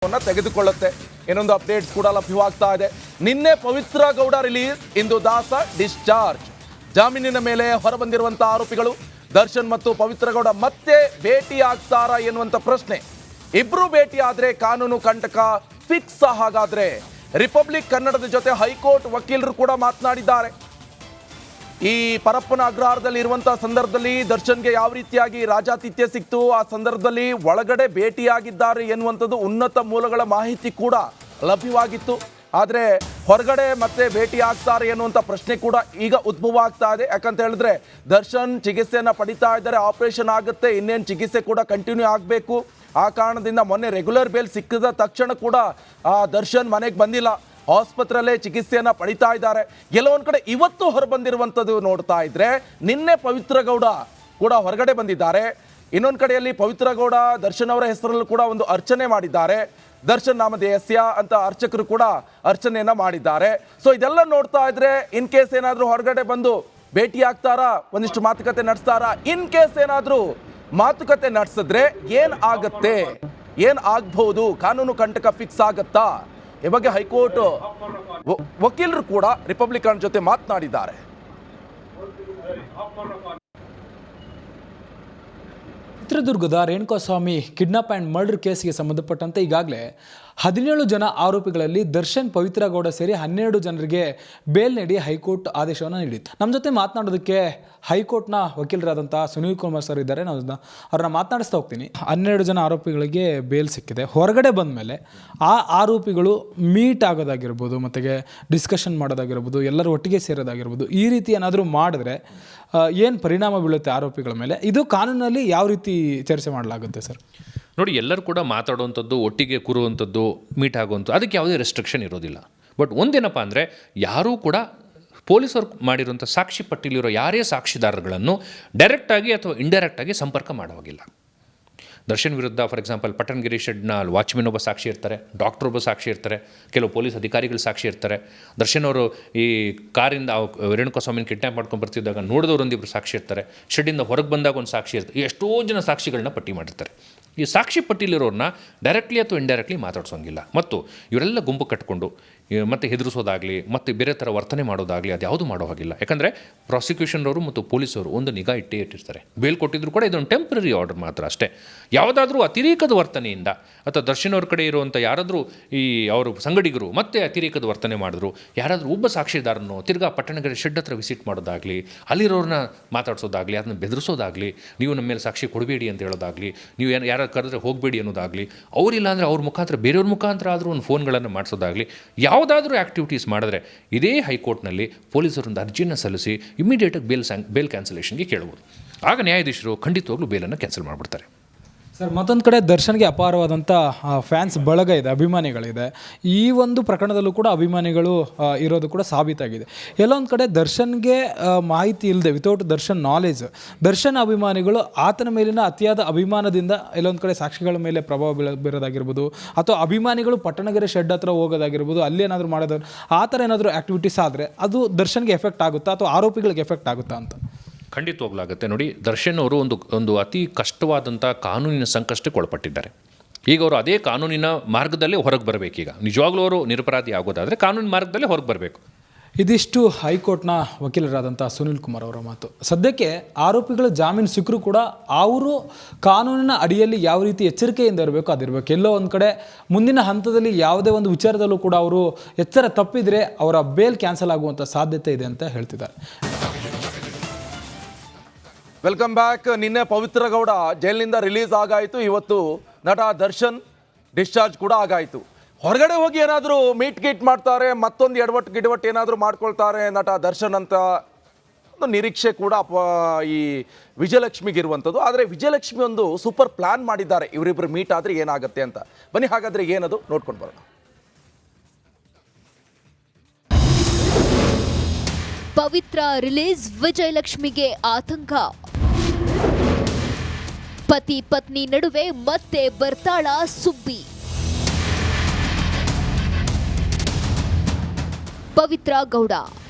ತೆಗೆದುಕೊಳ್ಳುತ್ತೆ. ಇನ್ನೊಂದು ಅಪ್ಡೇಟ್ಸ್ ಕೂಡ ಲಭ್ಯವಾಗ್ತಾ ಇದೆ. ನಿನ್ನೆ ಪವಿತ್ರ ಗೌಡ ರಿಲೀಸ್, ಇಂದು ದಾಸ ಡಿಸ್ಚಾರ್ಜ್. ಜಾಮೀನಿನ ಮೇಲೆ ಹೊರಬಂದಿರುವಂತಹ ಆರೋಪಿಗಳು ದರ್ಶನ್ ಮತ್ತು ಪವಿತ್ರ ಗೌಡ ಮತ್ತೆ ಭೇಟಿ ಆಗ್ತಾರಾ ಎನ್ನುವಂತ ಪ್ರಶ್ನೆ. ಇಬ್ರು ಭೇಟಿ ಆದ್ರೆ ಕಾನೂನು ಕಂಟಕ ಫಿಕ್ಸ್. ಹಾಗಾದ್ರೆ ರಿಪಬ್ಲಿಕ್ ಕನ್ನಡದ ಜೊತೆ ಹೈಕೋರ್ಟ್ ವಕೀಲರು ಕೂಡ ಮಾತನಾಡಿದ್ದಾರೆ. ಈ ಪರಪ್ಪನ ಅಗ್ರಹಾರದಲ್ಲಿ ಇರುವಂತಹ ಸಂದರ್ಭದಲ್ಲಿ ದರ್ಶನ್ಗೆ ಯಾವ ರೀತಿಯಾಗಿ ರಾಜಾತಿಥ್ಯ ಸಿಕ್ತು, ಆ ಸಂದರ್ಭದಲ್ಲಿ ಒಳಗಡೆ ಭೇಟಿಯಾಗಿದ್ದಾರೆ ಎನ್ನುವಂಥದ್ದು ಉನ್ನತ ಮೂಲಗಳ ಮಾಹಿತಿ ಕೂಡ ಲಭ್ಯವಾಗಿತ್ತು. ಆದರೆ ಹೊರಗಡೆ ಮತ್ತೆ ಭೇಟಿ ಆಗ್ತಾರೆ ಎನ್ನುವಂಥ ಪ್ರಶ್ನೆ ಕೂಡ ಈಗ ಉದ್ಭವ ಆಗ್ತಾ ಇದೆ. ಯಾಕಂತ ಹೇಳಿದ್ರೆ ದರ್ಶನ್ ಚಿಕಿತ್ಸೆಯನ್ನು ಪಡಿತಾ ಇದ್ದಾರೆ, ಆಪರೇಷನ್ ಆಗುತ್ತೆ, ಇನ್ನೇನು ಚಿಕಿತ್ಸೆ ಕೂಡ ಕಂಟಿನ್ಯೂ ಆಗಬೇಕು. ಆ ಕಾರಣದಿಂದ ಮೊನ್ನೆ ರೆಗ್ಯುಲರ್ ಬೇಲ್ ಸಿಕ್ಕಿದ ತಕ್ಷಣ ಕೂಡ ದರ್ಶನ್ ಮನೆಗೆ ಬಂದಿಲ್ಲ, ಆಸ್ಪತ್ರೆಯಲ್ಲೇ ಚಿಕಿತ್ಸೆಯನ್ನು ಪಡಿತಾ ಇದ್ದಾರೆ. ಕೆಲವೊಂದು ಕಡೆ ಇವತ್ತು ಹೊರಬಂದಿರುವಂಥದ್ದು ನೋಡ್ತಾ ಇದ್ರೆ ನಿನ್ನೆ ಪವಿತ್ರ ಗೌಡ ಕೂಡ ಹೊರಗಡೆ ಬಂದಿದ್ದಾರೆ. ಇನ್ನೊಂದು ಕಡೆಯಲ್ಲಿ ಪವಿತ್ರ ಗೌಡ ದರ್ಶನ್ ಅವರ ಹೆಸರಲ್ಲೂ ಕೂಡ ಒಂದು ಅರ್ಚನೆ ಮಾಡಿದ್ದಾರೆ. ದರ್ಶನ್ ನಾಮಧೇಯಸ್ಯ ಅಂತ ಅರ್ಚಕರು ಕೂಡ ಅರ್ಚನೆಯನ್ನ ಮಾಡಿದ್ದಾರೆ. ಸೊ ಇದೆಲ್ಲ ನೋಡ್ತಾ ಇದ್ರೆ ಇನ್ ಕೇಸ್ ಏನಾದರೂ ಹೊರಗಡೆ ಬಂದು ಭೇಟಿ ಆಗ್ತಾರಾ, ಒಂದಿಷ್ಟು ಮಾತುಕತೆ ನಡೆಸ್ತಾರಾ, ಇನ್ ಕೇಸ್ ಏನಾದರೂ ಮಾತುಕತೆ ನಡೆಸಿದ್ರೆ ಏನ್ ಆಗತ್ತೆ, ಏನ್ ಆಗ್ಬಹುದು, ಕಾನೂನು ಕಂಟಕ ಫಿಕ್ಸ್ ಆಗತ್ತಾ, ಈ ಬಗ್ಗೆ ಹೈಕೋರ್ಟ್ ವಕೀಲರು ಕೂಡ ರಿಪಬ್ಲಿಕನ್ ಜೊತೆ ಮಾತನಾಡಿದ್ದಾರೆ. ಚಿತ್ರದುರ್ಗದ ರೇಣುಕಾಸ್ವಾಮಿ ಕಿಡ್ನಾಪ್ ಆ್ಯಂಡ್ ಮರ್ಡರ್ ಕೇಸ್ಗೆ ಸಂಬಂಧಪಟ್ಟಂತೆ ಈಗಾಗಲೇ 17 ಜನ ಆರೋಪಿಗಳಲ್ಲಿ ದರ್ಶನ್, ಪವಿತ್ರ ಗೌಡ ಸೇರಿ 12 ಜನರಿಗೆ ಬೇಲ್ ನೀಡಿ ಹೈಕೋರ್ಟ್ ಆದೇಶವನ್ನು ನೀಡಿತ್ತು. ನಮ್ಮ ಜೊತೆ ಮಾತನಾಡೋದಕ್ಕೆ ಹೈಕೋರ್ಟ್ನ ವಕೀಲರಾದಂಥ ಸುನೀಲ್ ಕುಮಾರ್ ಸರ್ ಇದ್ದಾರೆ. ನಾನು ಅವ್ರನ್ನ ಮಾತನಾಡಿಸ್ತಾ ಹೋಗ್ತೀನಿ. 12 ಜನ ಆರೋಪಿಗಳಿಗೆ ಬೇಲ್ ಸಿಕ್ಕಿದೆ. ಹೊರಗಡೆ ಬಂದ ಮೇಲೆ ಆ ಆರೋಪಿಗಳು ಮೀಟ್ ಆಗೋದಾಗಿರ್ಬೋದು, ಮತ್ತು ಡಿಸ್ಕಷನ್ ಮಾಡೋದಾಗಿರ್ಬೋದು, ಎಲ್ಲರೂ ಒಟ್ಟಿಗೆ ಸೇರೋದಾಗಿರ್ಬೋದು, ಈ ರೀತಿ ಏನಾದರೂ ಮಾಡಿದ್ರೆ ಏನು ಪರಿಣಾಮ ಬೀಳುತ್ತೆ ಆರೋಪಿಗಳ ಮೇಲೆ? ಇದು ಕಾನೂನಲ್ಲಿ ಯಾವ ರೀತಿ ಚರ್ಚೆ ಮಾಡಲಾಗುತ್ತೆ ಸರ್? ನೋಡಿ, ಎಲ್ಲರೂ ಕೂಡ ಮಾತಾಡುವಂಥದ್ದು, ಒಟ್ಟಿಗೆ ಕೂರುವಂಥದ್ದು, ಮೀಟ್ ಆಗುವಂಥದ್ದು, ಅದಕ್ಕೆ ಯಾವುದೇ ರೆಸ್ಟ್ರಿಕ್ಷನ್ ಇರೋದಿಲ್ಲ. ಬಟ್ ಒಂದೇನಪ್ಪ ಅಂದರೆ, ಯಾರೂ ಕೂಡ ಪೊಲೀಸರು ಮಾಡಿರುವಂಥ ಸಾಕ್ಷಿ ಪಟ್ಟಿಲಿರೋ ಯಾರೇ ಸಾಕ್ಷಿದಾರಗಳನ್ನು ಡೈರೆಕ್ಟಾಗಿ ಅಥವಾ ಇಂಡೈರೆಕ್ಟಾಗಿ ಸಂಪರ್ಕ ಮಾಡುವಾಗಿಲ್ಲ. ದರ್ಶನ್ ವಿರುದ್ಧ ಫಾರ್ ಎಕ್ಸಾಂಪಲ್ ಪಟ್ಟಣಗಿರಿ ಶೆಡ್ನ ವಾಚ್ಮೆನ್ ಒಬ್ಬ ಸಾಕ್ಷಿ ಇರ್ತಾರೆ, ಡಾಕ್ಟರ್ ಒಬ್ಬ ಸಾಕ್ಷಿ ಇರ್ತಾರೆ, ಕೆಲವು ಪೊಲೀಸ್ ಅಧಿಕಾರಿಗಳು ಸಾಕ್ಷಿ ಇರ್ತಾರೆ. ದರ್ಶನ್ ಅವರು ಈ ಕಾರಿಂದ ರೇಣುಕಾಸ್ವಾಮಿನ ಕಿಡ್ನಾಪ್ ಮಾಡ್ಕೊಂಡು ಬರ್ತಿದ್ದಾಗ ನೋಡಿದವರೊಂದಿಬ್ಬರು ಸಾಕ್ಷಿ ಇರ್ತಾರೆ, ಶೆಡ್ಡಿಂದ ಹೊರಗೆ ಬಂದಾಗ ಒಂದು ಸಾಕ್ಷಿ ಇರ್ತಾರೆ. ಎಷ್ಟೋ ಜನ ಸಾಕ್ಷಿಗಳನ್ನ ಪಟ್ಟಿ ಮಾಡಿರ್ತಾರೆ. ಈ ಸಾಕ್ಷಿ ಪಟ್ಟಿಲಿರೋರನ್ನ ಡೈರೆಕ್ಟ್ಲಿ ಅಥವಾ ಇಂಡೈರೆಕ್ಟ್ಲಿ ಮಾತಾಡ್ಸೋಂಗಿಲ್ಲ. ಮತ್ತು ಇವರೆಲ್ಲ ಗುಂಪು ಕಟ್ಕೊಂಡು ಮತ್ತು ಹೆದರಿಸೋದಾಗಲಿ ಮತ್ತು ಬೇರೆ ಥರ ವರ್ತನೆ ಮಾಡೋದಾಗಲಿ ಅದು ಯಾವುದು ಮಾಡೋ ಹಾಗಿಲ್ಲ. ಯಾಕಂದರೆ ಪ್ರಾಸಿಕ್ಯೂಷನ್ರವರು ಮತ್ತು ಪೊಲೀಸರು ಒಂದು ನಿಗಾ ಇಟ್ಟಿರ್ತಾರೆ. ಬೇಲ್ ಕೊಟ್ಟಿದ್ರು ಕೂಡ ಇದೊಂದು ಟೆಂಪ್ರರಿ ಆರ್ಡರ್ ಮಾತ್ರ ಅಷ್ಟೇ. ಯಾವುದಾದ್ರೂ ಅತಿರೇಕದ ವರ್ತನೆಯಿಂದ ಅಥವಾ ದರ್ಶನ್ ಅವ್ರ ಕಡೆ ಇರುವಂಥ ಯಾರಾದರೂ ಈ ಅವರು ಸಂಗಡಿಗರು ಮತ್ತೆ ಅತಿರೇಕದ ವರ್ತನೆ ಮಾಡಿದ್ರು, ಯಾರಾದರೂ ಒಬ್ಬ ಸಾಕ್ಷಿದಾರನು ತಿರ್ಗಾ ಪಟ್ಟಣಗಿರಿ ಶೆಡ್ ಹತ್ರ ವಿಸಿಟ್ ಮಾಡೋದಾಗಲಿ, ಅಲ್ಲಿರೋರನ್ನ ಮಾತಾಡ್ಸೋದಾಗಲಿ, ಅದನ್ನ ಬೆದರಿಸೋದಾಗಲಿ, ನೀವು ನಮ್ಮ ಮೇಲೆ ಸಾಕ್ಷಿ ಕೊಡಬೇಡಿ ಅಂತ ಹೇಳೋದಾಗಲಿ, ನೀವು ಯಾರು ಕರೆದ್ರೆ ಹೋಗಬೇಡಿ ಅನ್ನೋದಾಗಲಿ, ಅವರಿಲ್ಲ ಅಂದರೆ ಅವ್ರ ಮುಖಾಂತರ ಬೇರೆಯವ್ರ ಮುಖಾಂತರ ಆದರೂ ಒಂದು ಫೋನ್ಗಳನ್ನು ಮಾಡಿಸೋದಾಗಲಿ, ಯಾವುದಾದ್ರೂ ಆ್ಯಕ್ಟಿವಿಟೀಸ್ ಮಾಡಿದ್ರೆ ಇದೇ ಹೈಕೋರ್ಟ್ನಲ್ಲಿ ಪೊಲೀಸರೊಂದು ಅರ್ಜಿಯನ್ನು ಸಲ್ಲಿಸಿ ಇಮಿಡಿಯೇಟಾಗಿ ಬೇಲ್ ಕ್ಯಾನ್ಸಲೇಷನ್ಗೆ ಕೇಳ್ಬೋದು. ಆಗ ನ್ಯಾಯಾಧೀಶರು ಖಂಡಿತವಾಗ್ಲೂ ಬೇಲನ್ನು ಕ್ಯಾನ್ಸಲ್ ಮಾಡಿಬಿಡ್ತಾರೆ. ಸರ್, ಮತ್ತೊಂದು ಕಡೆ ದರ್ಶನ್ಗೆ ಅಪಾರವಾದಂಥ ಫ್ಯಾನ್ಸ್ ಬಳಗ ಇದೆ, ಅಭಿಮಾನಿಗಳಿದೆ. ಈ ಒಂದು ಪ್ರಕರಣದಲ್ಲೂ ಕೂಡ ಅಭಿಮಾನಿಗಳು ಇರೋದು ಕೂಡ ಸಾಬೀತಾಗಿದೆ. ಎಲ್ಲೊಂದು ಕಡೆ ದರ್ಶನ್ಗೆ ಮಾಹಿತಿ ಇಲ್ಲದೆ, ವಿತೌಟ್ ದರ್ಶನ್ ನಾಲೆಜ್, ದರ್ಶನ್ ಅಭಿಮಾನಿಗಳು ಆತನ ಮೇಲಿನ ಅತಿಯಾದ ಅಭಿಮಾನದಿಂದ ಎಲ್ಲೊಂದು ಕಡೆ ಸಾಕ್ಷಿಗಳ ಮೇಲೆ ಪ್ರಭಾವ ಬೀರೋದಾಗಿರ್ಬೋದು, ಅಥವಾ ಅಭಿಮಾನಿಗಳು ಪಟ್ಟಣಗೆರೆ ಶೆಡ್ ಹತ್ರ ಹೋಗೋದಾಗಿರ್ಬೋದು, ಅಲ್ಲಿ ಏನಾದರೂ ಮಾಡೋದು, ಆ ಥರ ಏನಾದರೂ ಆ್ಯಕ್ಟಿವಿಟೀಸ್ ಆದರೆ ಅದು ದರ್ಶನ್ಗೆ ಎಫೆಕ್ಟ್ ಆಗುತ್ತಾ ಅಥವಾ ಆರೋಪಿಗಳಿಗೆ ಎಫೆಕ್ಟ್ ಆಗುತ್ತಾ ಅಂತ? ಖಂಡಿತವಾಗ್ಲಾಗುತ್ತೆ. ನೋಡಿ, ದರ್ಶನ್ ಅವರು ಒಂದು ಅತಿ ಕಷ್ಟವಾದಂಥ ಕಾನೂನಿನ ಸಂಕಷ್ಟಕ್ಕೆ ಒಳಪಟ್ಟಿದ್ದಾರೆ. ಈಗ ಅವರು ಅದೇ ಕಾನೂನಿನ ಮಾರ್ಗದಲ್ಲೇ ಹೊರಗೆ ಬರಬೇಕೀಗ. ನಿಜವಾಗ್ಲೂ ಅವರು ನಿರಪರಾಧಿ ಆಗೋದಾದರೆ ಕಾನೂನಿನ ಮಾರ್ಗದಲ್ಲೇ ಹೊರಗೆ ಬರಬೇಕು. ಇದಿಷ್ಟು ಹೈಕೋರ್ಟ್ನ ವಕೀಲರಾದಂಥ ಸುನೀಲ್ ಕುಮಾರ್ ಅವರ ಮಾತು. ಸದ್ಯಕ್ಕೆ ಆರೋಪಿಗಳು ಜಾಮೀನು ಸಿಕ್ಕರೂ ಕೂಡ ಅವರು ಕಾನೂನಿನ ಅಡಿಯಲ್ಲಿ ಯಾವ ರೀತಿ ಎಚ್ಚರಿಕೆಯಿಂದ ಇರಬೇಕು ಅದಿರಬೇಕು. ಎಲ್ಲೋ ಒಂದು ಕಡೆ ಮುಂದಿನ ಹಂತದಲ್ಲಿ ಯಾವುದೇ ಒಂದು ವಿಚಾರದಲ್ಲೂ ಕೂಡ ಅವರು ಎಚ್ಚರ ತಪ್ಪಿದರೆ ಅವರ ಬೇಲ್ ಕ್ಯಾನ್ಸಲ್ ಆಗುವಂಥ ಸಾಧ್ಯತೆ ಇದೆ ಅಂತ ಹೇಳ್ತಿದ್ದಾರೆ. Welcome back. ನಿನ್ನೆ ಪವಿತ್ರ ಗೌಡ ಜೈಲಿನಿಂದ ರಿಲೀಸ್ ಆಗಾಯಿತು. ಇವತ್ತು ನಟ ದರ್ಶನ್ ಡಿಸ್ಚಾರ್ಜ್ ಕೂಡ ಆಗಾಯಿತು. ಹೊರಗಡೆ ಹೋಗಿ ಏನಾದರೂ ಮೀಟ್ ಗೀಟ್ ಮಾಡ್ತಾರೆ, ಮತ್ತೊಂದು ಎಡವಟ್ಟು ಏನಾದರೂ ಮಾಡ್ಕೊಳ್ತಾರೆ ನಟ ದರ್ಶನ್ ಅಂತ ಒಂದು ನಿರೀಕ್ಷೆ ಕೂಡ ಈ ವಿಜಯಲಕ್ಷ್ಮಿಗೆ ಇರುವಂಥದ್ದು. ಆದರೆ ವಿಜಯಲಕ್ಷ್ಮಿ ಒಂದು ಸೂಪರ್ ಪ್ಲಾನ್ ಮಾಡಿದ್ದಾರೆ, ಇವರಿಬ್ಬರು ಮೀಟ್ ಆದರೆ ಏನಾಗುತ್ತೆ ಅಂತ. ಬನ್ನಿ ಹಾಗಾದರೆ ಏನದು ನೋಡ್ಕೊಂಡು ಬರೋಣ. ಪವಿತ್ರ ರಿಲೀಸ್, ವಿಜಯಲಕ್ಷ್ಮಿಗೆ ಆತಂಕ. ಪತಿ ಪತ್ನಿ ನಡುವೆ ಮತ್ತೆ ಬರ್ತಾಳ ಸುಬ್ಬಿ. ಪವಿತ್ರ ಗೌಡ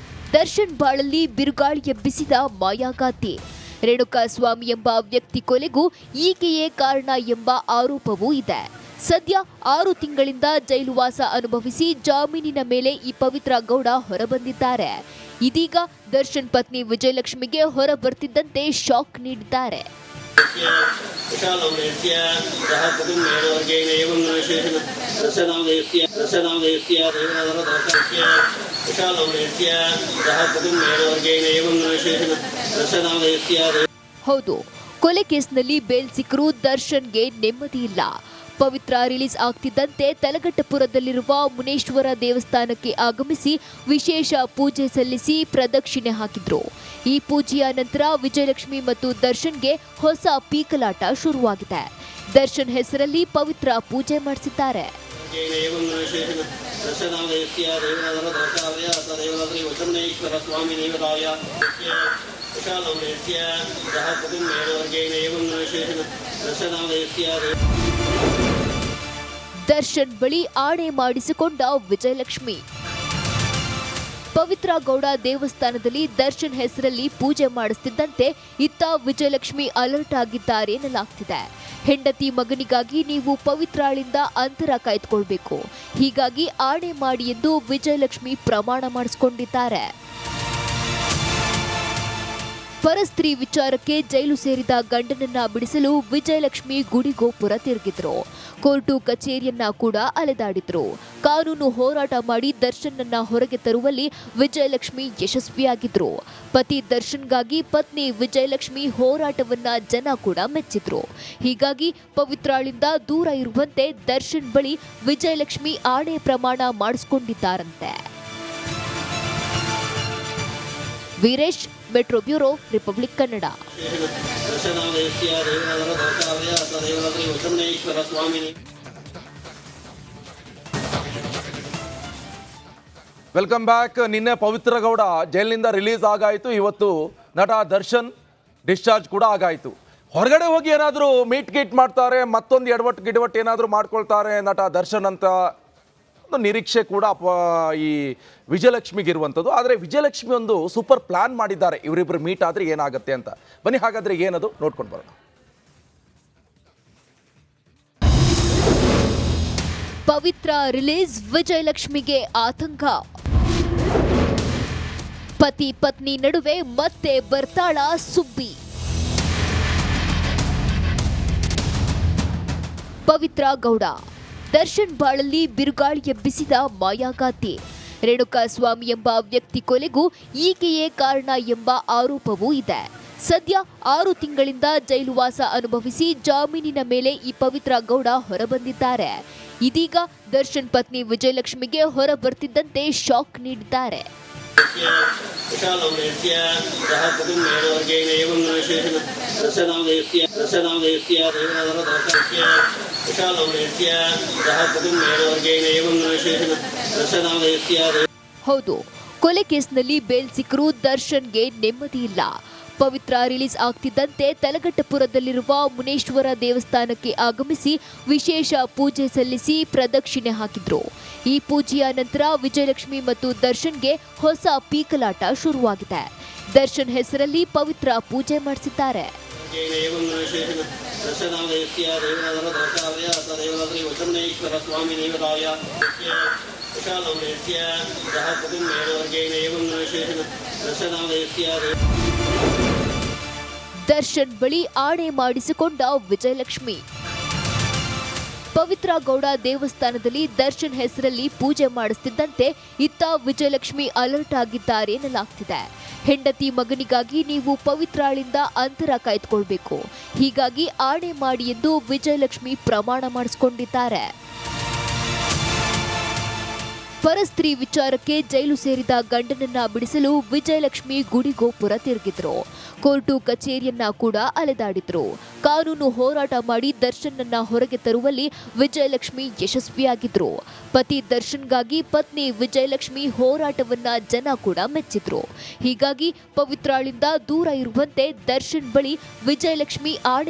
ದರ್ಶನ್ ಬಾಳಲ್ಲಿ ಬಿರುಗಾಳಿ ಎಬ್ಬಿಸಿದ ಮಾಯಾಗಾತಿ. ರೇಣುಕಾಸ್ವಾಮಿ ಎಂಬ ವ್ಯಕ್ತಿ ಕೊಲೆಗೂ ಈಕೆಯೇ ಕಾರಣ ಎಂಬ ಆರೋಪವೂ ಇದೆ. ಸದ್ಯ 6 ತಿಂಗಳಿಂದ ಜೈಲುವಾಸ ಅನುಭವಿಸಿ ಜಾಮೀನಿನ ಮೇಲೆ ಈ ಪವಿತ್ರ ಗೌಡ ಹೊರಬಂದಿದ್ದಾರೆ. ಇದೀಗ ದರ್ಶನ್ ಪತ್ನಿ ವಿಜಯಲಕ್ಷ್ಮಿಗೆ ಹೊರ ಬರ್ತಿದ್ದಂತೆ ಶಾಕ್ ನೀಡಿದ್ದಾರೆ. ಹೌದು, ಕೊಲೆ ಕೇಸ್ನಲ್ಲಿ ಬೇಲ್ ಸಿಕ್ಕರೂ ದರ್ಶನ್ಗೆ ನೆಮ್ಮದಿ ಇಲ್ಲ. ಪವಿತ್ರ ರಿಲೀಸ್ ಆಗ್ತಿದ್ದಂತೆ ತಲಘಟ್ಟಪುರದಲ್ಲಿರುವ ಮುನೇಶ್ವರ ದೇವಸ್ಥಾನಕ್ಕೆ ಆಗಮಿಸಿ ವಿಶೇಷ ಪೂಜೆ ಸಲ್ಲಿಸಿ ಪ್ರದಕ್ಷಿಣೆ ಹಾಕಿದ್ರು. ಈ ಪೂಜೆಯ ನಂತರ ವಿಜಯಲಕ್ಷ್ಮಿ ಮತ್ತು ದರ್ಶನ್ಗೆ ಹೊಸ ಪೀಕಲಾಟ ಶುರುವಾಗಿದೆ. ದರ್ಶನ್ ಹೆಸರಲ್ಲಿ ಪವಿತ್ರ ಪೂಜೆ ಮಾಡಿಸಿದ್ದಾರೆ. ದರ್ಶನ್ ಬಳಿ ಆಣೆ ಮಾಡಿಸಿಕೊಂಡ ವಿಜಯಲಕ್ಷ್ಮಿ. ಪವಿತ್ರ ಗೌಡ ದೇವಸ್ಥಾನದಲ್ಲಿ ದರ್ಶನ್ ಹೆಸರಲ್ಲಿ ಪೂಜೆ ಮಾಡಿಸುತ್ತಿದ್ದಂತೆ ಇತ್ತ ವಿಜಯಲಕ್ಷ್ಮಿ ಅಲರ್ಟ್ ಆಗಿದ್ದಾರೆ ಎನ್ನಲಾಗ್ತಿದೆ. ಹೆಂಡತಿ ಮಗನಿಗಾಗಿ ನೀವು ಪವಿತ್ರಾಳಿಂದ ಅಂತರ ಕಾಯ್ದುಕೊಳ್ಬೇಕು, ಹೀಗಾಗಿ ಆಣೆ ಮಾಡಿ ಎಂದು ವಿಜಯಲಕ್ಷ್ಮಿ ಪ್ರಮಾಣ ಮಾಡಿಸಿಕೊಂಡಿದ್ದಾರೆ. ಪರಸ್ತ್ರೀ ವಿಚಾರಕ್ಕೆ ಜೈಲು ಸೇರಿದ ಗಂಡನನ್ನ ಬಿಡಿಸಲು ವಿಜಯಲಕ್ಷ್ಮಿ ಗುಡಿಗೋಪುರ ತಿರುಗಿದ್ರು. ಕೋರ್ಟು ಕಚೇರಿಯನ್ನ ಕೂಡ ಅಲೆದಾಡಿದ್ರು. ಕಾನೂನು ಹೋರಾಟ ಮಾಡಿ ದರ್ಶನ್ನನ್ನ ಹೊರಗೆ ತರುವಲ್ಲಿ ವಿಜಯಲಕ್ಷ್ಮಿ ಯಶಸ್ವಿಯಾಗಿದ್ರು. ಪತಿ ದರ್ಶನ್ಗಾಗಿ ಪತ್ನಿ ವಿಜಯಲಕ್ಷ್ಮಿ ಹೋರಾಟವನ್ನ ಜನ ಕೂಡ ಮೆಚ್ಚಿದ್ರು. ಹೀಗಾಗಿ ಪವಿತ್ರಾಳಿಂದ ದೂರ ಇರುವಂತೆ ದರ್ಶನ್ ಬಳಿ ವಿಜಯಲಕ್ಷ್ಮಿ ಆಣೆ ಪ್ರಮಾಣ ಮಾಡಿಸಿಕೊಂಡಿದ್ದಾರಂತೆ. Veeresh, metro bureau, republic Kannada. Welcome back. ನಿನ್ನೆ ಪವಿತ್ರ ಗೌಡ ಜೈಲಿನಿಂದ ರಿಲೀಸ್ ಆಗಾಯಿತು. ಇವತ್ತು ನಟ ದರ್ಶನ್ ಡಿಸ್ಚಾರ್ಜ್ ಕೂಡ ಆಗಾಯಿತು. ಹೊರಗಡೆ ಹೋಗಿ ಏನಾದರೂ ಮೀಟ್ ಗೀಟ್ ಮಾಡ್ತಾರೆ, ಮತ್ತೊಂದು ಎಡವಟ್ಟು ಏನಾದರೂ ಮಾಡ್ಕೊಳ್ತಾರೆ ನಟ ದರ್ಶನ್ ಅಂತ ಒಂದು ನಿರೀಕ್ಷೆ ಕೂಡ ಈ ವಿಜಯಲಕ್ಷ್ಮಿಗೆ ಇರುವಂಥದ್ದು. ಆದರೆ ವಿಜಯಲಕ್ಷ್ಮಿ ಒಂದು ಸೂಪರ್ ಪ್ಲಾನ್ ಮಾಡಿದ್ದಾರೆ, ಇವರಿಬ್ಬರು ಮೀಟ್ ಆದರೆ ಏನಾಗುತ್ತೆ ಅಂತ. ಬನ್ನಿ ಹಾಗಾದರೆ ಏನದು ನೋಡ್ಕೊಂಡು ಬರೋಣ. ಪವಿತ್ರ ರಿಲೀಸ್, ವಿಜಯಲಕ್ಷ್ಮಿಗೆ ಆತಂಕ. ಪತಿ ಪತ್ನಿ ನಡುವೆ ಮತ್ತೆ ಬರ್ತಾಳ ಸುಬ್ಬಿ. ಪವಿತ್ರ ಗೌಡ ದರ್ಶನ್ ಬಾಳಲ್ಲಿ ಬಿರುಗಾಳಿ ಎಬ್ಬಿಸಿದ ಮಾಯಾಗಾತಿ. ರೇಣುಕಾಸ್ವಾಮಿ ಎಂಬ ವ್ಯಕ್ತಿ ಕೊಲೆಗೂ ಈಕೆಯೇ ಕಾರಣ ಎಂಬ ಆರೋಪವೂ ಇದೆ. ಸದ್ಯ 6 ತಿಂಗಳಿಂದ ಜೈಲುವಾಸ ಅನುಭವಿಸಿ ಜಾಮೀನಿನ ಮೇಲೆ ಈ ಪವಿತ್ರ ಗೌಡ ಹೊರಬಂದಿದ್ದಾರೆ. ಇದೀಗ ದರ್ಶನ್ ಪತ್ನಿ ವಿಜಯಲಕ್ಷ್ಮಿಗೆ ಹೊರ ಬರ್ತಿದ್ದಂತೆ ಶಾಕ್ ನೀಡಿದ್ದಾರೆ. ಹೌದು, ಕೊಲೆ ಕೇಸ್ನಲ್ಲಿ ಬೇಲ್ ಸಿಕ್ಕರೂ ದರ್ಶನ್ಗೆ ನೆಮ್ಮದಿ ಇಲ್ಲ. ಪವಿತ್ರ ರಿಲೀಸ್ ಆಗ್ತಿದ್ದಂತೆ ತಲಘಟ್ಟಪುರದಲ್ಲಿರುವ ಮುನೇಶ್ವರ ದೇವಸ್ಥಾನಕ್ಕೆ ಆಗಮಿಸಿ ವಿಶೇಷ ಪೂಜೆ ಸಲ್ಲಿಸಿ ಪ್ರದಕ್ಷಿಣೆ ಹಾಕಿದ್ರು. ಈ ಪೂಜೆಯ ನಂತರ ವಿಜಯಲಕ್ಷ್ಮಿ ಮತ್ತು ದರ್ಶನ್ಗೆ ಹೊಸ ಪೀಕಲಾಟ ಶುರುವಾಗಿದೆ. ದರ್ಶನ್ ಹೆಸರಲ್ಲಿ ಪವಿತ್ರ ಪೂಜೆ ಮಾಡಿಸಿದ್ದಾರೆ. ದರ್ಶನ್ ಬಳಿ ಆಣೆ ಮಾಡಿಸಿಕೊಂಡ ವಿಜಯಲಕ್ಷ್ಮಿ. ಪವಿತ್ರ ಗೌಡ ದೇವಸ್ಥಾನದಲ್ಲಿ ದರ್ಶನ್ ಹೆಸರಲ್ಲಿ ಪೂಜೆ ಮಾಡಿಸುತ್ತಿದ್ದಂತೆ ಇತ್ತ ವಿಜಯಲಕ್ಷ್ಮಿ ಅಲರ್ಟ್ ಆಗಿದ್ದಾರೆ ಎನ್ನಲಾಗ್ತಿದೆ. ಹೆಂಡತಿ ಮಗನಿಗಾಗಿ ನೀವು ಪವಿತ್ರಾಳಿಂದ ಅಂತರ ಕಾಯ್ದುಕೊಳ್ಬೇಕು, ಹೀಗಾಗಿ ಆಣೆ ಮಾಡಿ ಎಂದು ವಿಜಯಲಕ್ಷ್ಮಿ ಪ್ರಮಾಣ ಮಾಡಿಸಿಕೊಂಡಿದ್ದಾರೆ. ಪರಸ್ತ್ರೀ ವಿಚಾರಕ್ಕೆ ಜೈಲು ಸೇರಿದ ಗಂಡನನ್ನ ಬಿಡಿಸಲು ವಿಜಯಲಕ್ಷ್ಮಿ ಗುಡಿಗೋಪುರ ತಿರುಗಿದ್ರು. ಕೋರ್ಟು ಕಚೇರಿಯನ್ನ ಕೂಡ ಅಲೆದಾಡಿದ್ರು. ಕಾನೂನು ಹೋರಾಟ ಮಾಡಿ ದರ್ಶನ್ನನ್ನ ಹೊರಗೆ ತರುವಲ್ಲಿ ವಿಜಯಲಕ್ಷ್ಮಿ ಯಶಸ್ವಿಯಾಗಿದ್ರು. ಪತಿ ದರ್ಶನ್ಗಾಗಿ ಪತ್ನಿ ವಿಜಯಲಕ್ಷ್ಮಿ ಹೋರಾಟವನ್ನ ಜನ ಕೂಡ ಮೆಚ್ಚಿದ್ರು. ಹೀಗಾಗಿ ಪವಿತ್ರಾಳಿಂದ ದೂರ ಇರುವಂತೆ ದರ್ಶನ್ ಬಳಿ ವಿಜಯಲಕ್ಷ್ಮಿ ಆಣೆ